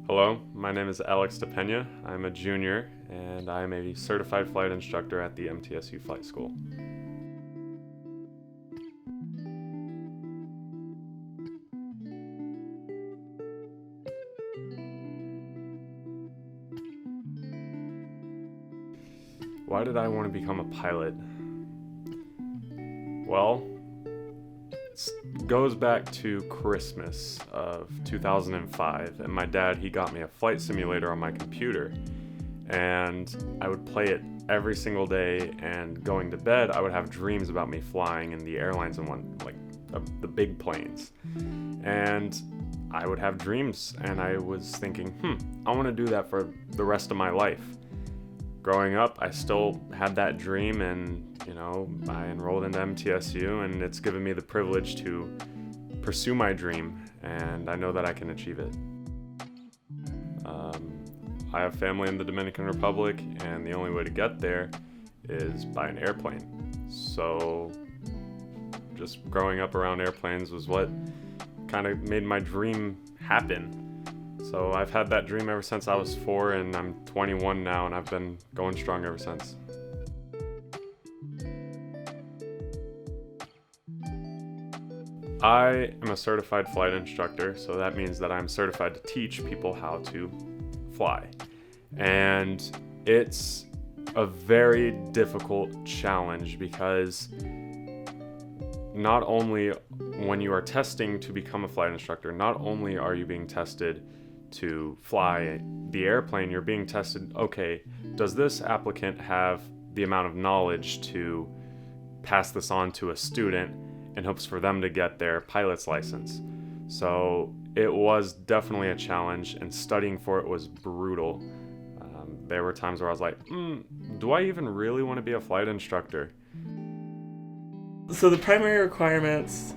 Hello, my name is Alex Pena. I'm a junior and I'm a certified flight instructor at the MTSU Flight School. Why did I want to become a pilot? Well, it goes back to Christmas of 2005, and my dad, he got me a flight simulator on my computer, and I would play it every single day, and going to bed, I would have dreams about me flying in the airlines and the big planes. And I would have dreams, and I was thinking, I want to do that for the rest of my life. Growing up, I still had that dream, and I enrolled into MTSU, and it's given me the privilege to pursue my dream, and I know that I can achieve it. I have family in the Dominican Republic, and the only way to get there is by an airplane. So just growing up around airplanes was what kind of made my dream happen. So I've had that dream ever since I was 4, and I'm 21 now, and I've been going strong ever since. I am a certified flight instructor, so that means that I'm certified to teach people how to fly. And it's a very difficult challenge because not only when you are testing to become a flight instructor, not only are you being tested to fly the airplane, you're being tested, okay, does this applicant have the amount of knowledge to pass this on to a student in hopes for them to get their pilot's license? So it was definitely a challenge, and studying for it was brutal. There were times where I was like, do I even really want to be a flight instructor? So the primary requirements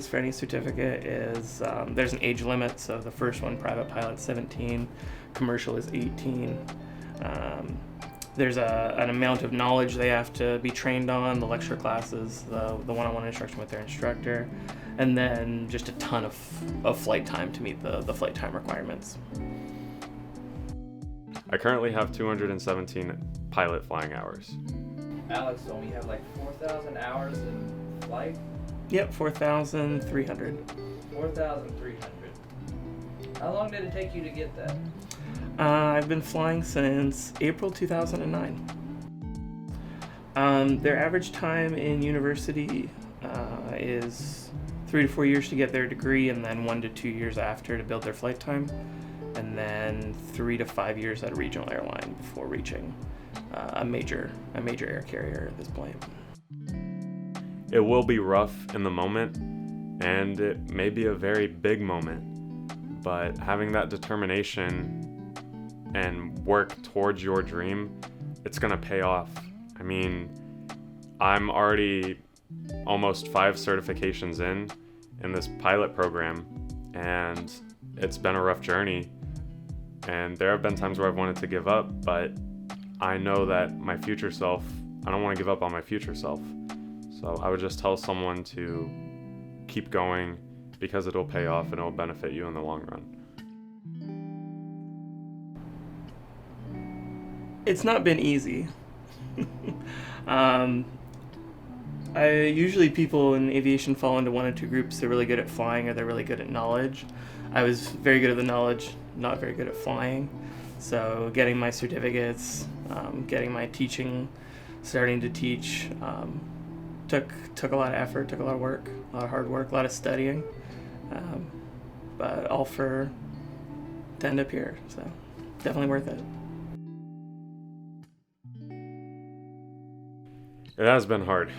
for any certificate is there's an age limit. So the first one, private pilot, 17, commercial is 18. There's an amount of knowledge they have to be trained on, the lecture classes, the one-on-one instruction with their instructor, and then just a ton of flight time to meet the flight time requirements. I currently have 217 pilot flying hours. Alex told me you have like 4,000 hours in flight? Yep, 4,300. 4,300. How long did it take you to get that? I've been flying since April 2009. Their average time in university is 3 to 4 years to get their degree, and then 1 to 2 years after to build their flight time, and then 3 to 5 years at a regional airline before reaching a major air carrier at this point. It will be rough in the moment, and it may be a very big moment, but having that determination and work towards your dream, it's gonna pay off. I mean, I'm already almost 5 certifications in this pilot program, and it's been a rough journey, and there have been times where I've wanted to give up, but I know that my future self, I don't want to give up on my future self. So I would just tell someone to keep going, because it'll pay off and it'll benefit you in the long run. It's not been easy. Usually people in aviation fall into one or two groups. They're really good at flying, or they're really good at knowledge. I was very good at the knowledge, not very good at flying. So getting my certificates, getting my teaching, starting to teach, took a lot of effort, took a lot of work, a lot of hard work, a lot of studying, but all to end up here. So definitely worth it. It has been hard.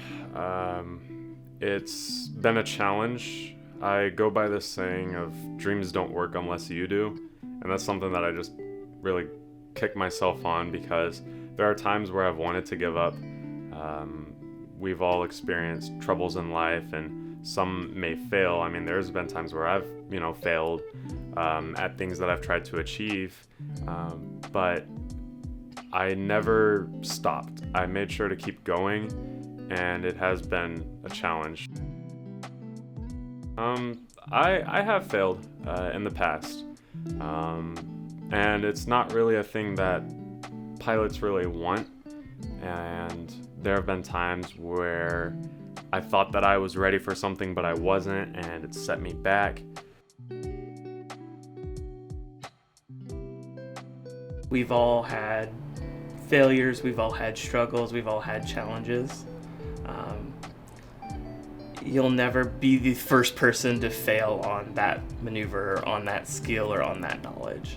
It's been a challenge. I go by this saying of dreams don't work unless you do. And that's something that I just really kick myself on, because there are times where I've wanted to give up. We've all experienced troubles in life, and some may fail. I mean, there's been times where I've, failed at things that I've tried to achieve. But I never stopped. I made sure to keep going, and it has been a challenge. I have failed in the past, and it's not really a thing that pilots really want. And there have been times where I thought that I was ready for something, but I wasn't, and it set me back. We've all had failures, we've all had struggles, we've all had challenges. You'll never be the first person to fail on that maneuver, or on that skill, or on that knowledge.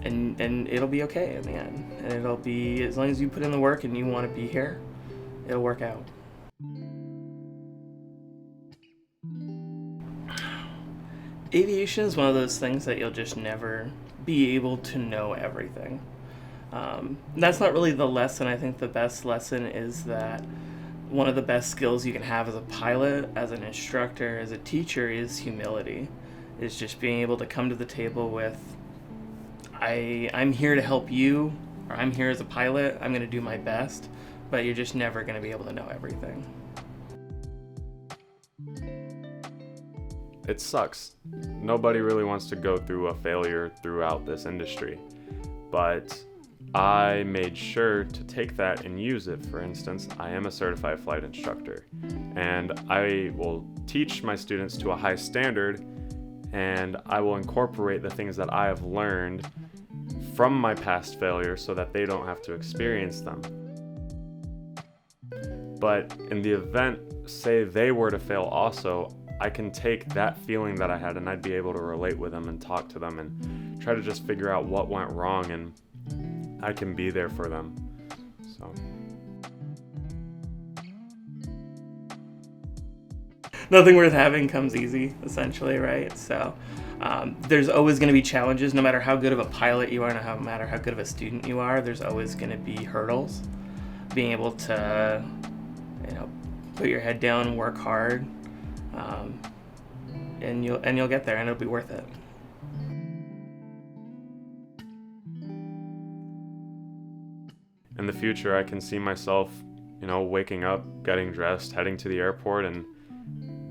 And it'll be okay in the end. And it'll be, as long as you put in the work and you want to be here, it'll work out. Aviation is one of those things that you'll just never be able to know everything. That's not really the lesson. I think the best lesson is that one of the best skills you can have as a pilot, as an instructor, as a teacher is humility. Is just being able to come to the table with, I'm here to help you, or I'm here as a pilot, I'm going to do my best, but you're just never going to be able to know everything. It sucks. Nobody really wants to go through a failure throughout this industry, but I made sure to take that and use it. For instance, I am a certified flight instructor, and I will teach my students to a high standard, and I will incorporate the things that I have learned from my past failures so that they don't have to experience them. But in the event, say they were to fail also, I can take that feeling that I had and I'd be able to relate with them and talk to them and try to just figure out what went wrong, and I can be there for them. So Nothing worth having comes easy, essentially, right? So there's always going to be challenges, no matter how good of a pilot you are, no matter how good of a student you are. There's always going to be hurdles. Being able to, put your head down and work hard, and you'll get there, and it'll be worth it. in the future, I can see myself, waking up, getting dressed, heading to the airport, and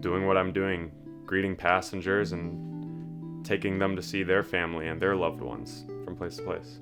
doing what I'm doing, greeting passengers and taking them to see their family and their loved ones from place to place.